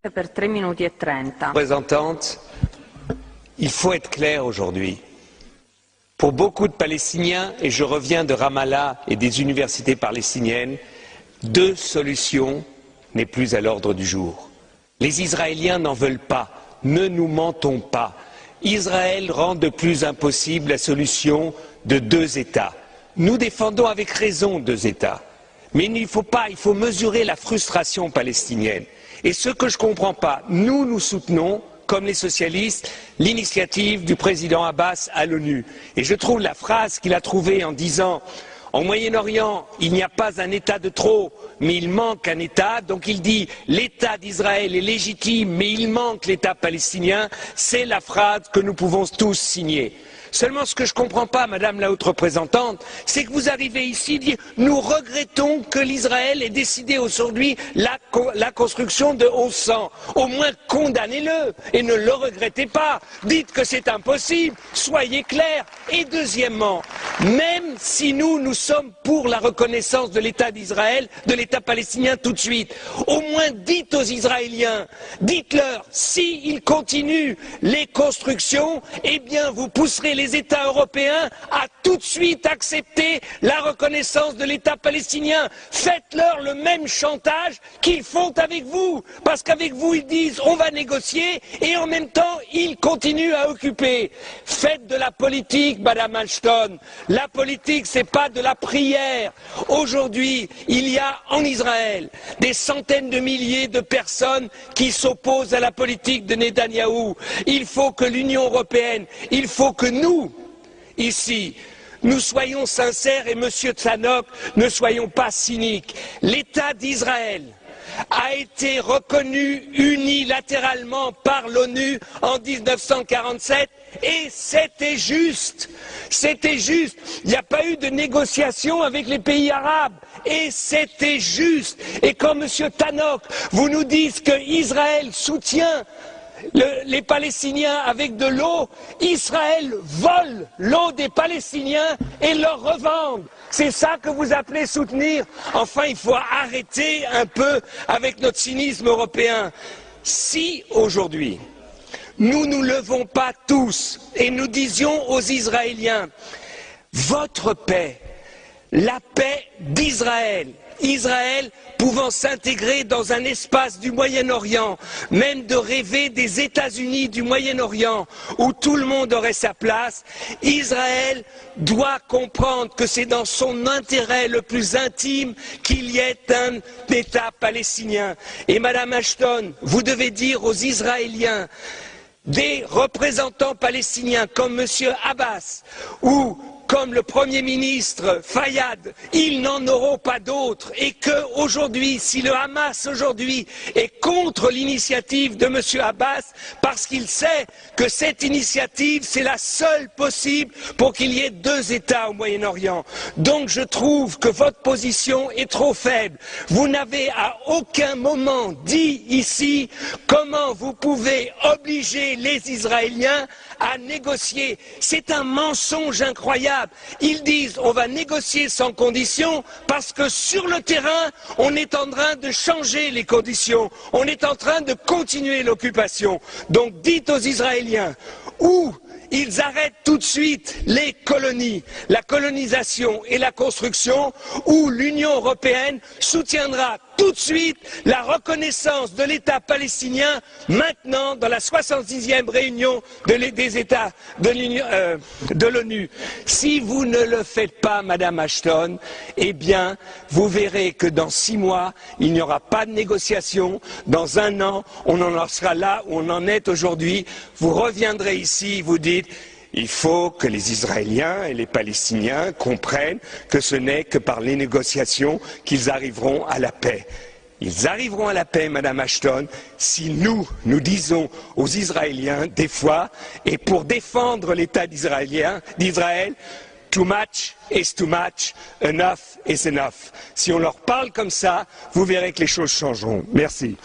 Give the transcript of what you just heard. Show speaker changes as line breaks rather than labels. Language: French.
Per 3 minuti e 30.
Représentante, il faut être clair aujourd'hui. Pour beaucoup de Palestiniens, et je reviens de Ramallah et des universités palestiniennes, deux solutions n'est plus à l'ordre du jour. Les Israéliens n'en veulent pas, ne nous mentons pas. Israël rend de plus impossible la solution de deux États. Nous défendons avec raison deux États. Mais il faut mesurer la frustration palestinienne. Et ce que je ne comprends pas, nous soutenons, comme les socialistes, l'initiative du président Abbas à l'ONU. Et je trouve la phrase qu'il a trouvée en disant « En Moyen-Orient, il n'y a pas un État de trop, mais il manque un État. » Donc il dit « L'État d'Israël est légitime, mais il manque l'État palestinien. » C'est la phrase que nous pouvons tous signer. Seulement, ce que je ne comprends pas, Madame la Haute Représentante, c'est que vous arrivez ici et dites « Nous regrettons que l'Israël ait décidé aujourd'hui la construction de 1100. » Au moins, condamnez-le et ne le regrettez pas. Dites que c'est impossible. Soyez clairs. Et deuxièmement, même si nous sommes pour la reconnaissance de l'État d'Israël, de l'État palestinien tout de suite, au moins dites aux Israéliens, dites-leur, s'ils continuent les constructions, eh bien vous pousserez les États européens à tout de suite accepter la reconnaissance de l'État palestinien. Faites-leur le même chantage qu'ils font avec vous. Parce qu'avec vous, ils disent on va négocier et en même temps, ils continuent à occuper. Faites de la politique, Madame Ashton. La politique, c'est pas de la prière. Aujourd'hui, il y a en Israël des centaines de milliers de personnes qui s'opposent à la politique de Netanyahou. Il faut que l'Union européenne, il faut que nous, ici, nous soyons sincères et Monsieur Tzanok, ne soyons pas cyniques. L'État d'Israël a été reconnu unilatéralement par l'ONU en 1947 et c'était juste. C'était juste. Il n'y a pas eu de négociation avec les pays arabes et c'était juste. Et quand Monsieur Tannock, vous nous dites qu'Israël soutient les Palestiniens avec de l'eau, Israël vole l'eau des Palestiniens et leur revend. C'est ça que vous appelez soutenir? Enfin, il faut arrêter un peu avec notre cynisme européen. Si aujourd'hui, nous nous levons pas tous et nous disions aux Israéliens, votre paix, la paix d'Israël, Israël pouvant s'intégrer dans un espace du Moyen-Orient, même de rêver des États-Unis du Moyen-Orient, où tout le monde aurait sa place, Israël doit comprendre que c'est dans son intérêt le plus intime qu'il y ait un État palestinien. Et Madame Ashton, vous devez dire aux Israéliens, des représentants palestiniens comme M. Abbas ou comme le Premier ministre Fayyad, ils n'en auront pas d'autres et qu'aujourd'hui, si le Hamas aujourd'hui est contre l'initiative de M. Abbas, parce qu'il sait que cette initiative, c'est la seule possible pour qu'il y ait deux États au Moyen-Orient. Donc je trouve que votre position est trop faible. Vous n'avez à aucun moment dit ici comment vous pouvez obliger les Israéliens à négocier. C'est un mensonge incroyable. Ils disent on va négocier sans conditions parce que sur le terrain, on est en train de changer les conditions. On est en train de continuer l'occupation. Donc dites aux Israéliens où ils arrêtent tout de suite les colonies, la colonisation et la construction, où l'Union européenne soutiendra tout de suite la reconnaissance de l'État palestinien maintenant dans la 66e réunion des États de l'ONU. Si vous ne le faites pas, Madame Ashton, eh bien, vous verrez que dans 6 mois, il n'y aura pas de négociation. Dans 1 an, on en sera là où on en est aujourd'hui. Vous reviendrez ici, vous dites il faut que les Israéliens et les Palestiniens comprennent que ce n'est que par les négociations qu'ils arriveront à la paix. Ils arriveront à la paix, Madame Ashton, si nous disons aux Israéliens, des fois, et pour défendre l'État d'Israël, too much is too much, enough is enough. Si on leur parle comme ça, vous verrez que les choses changeront. Merci.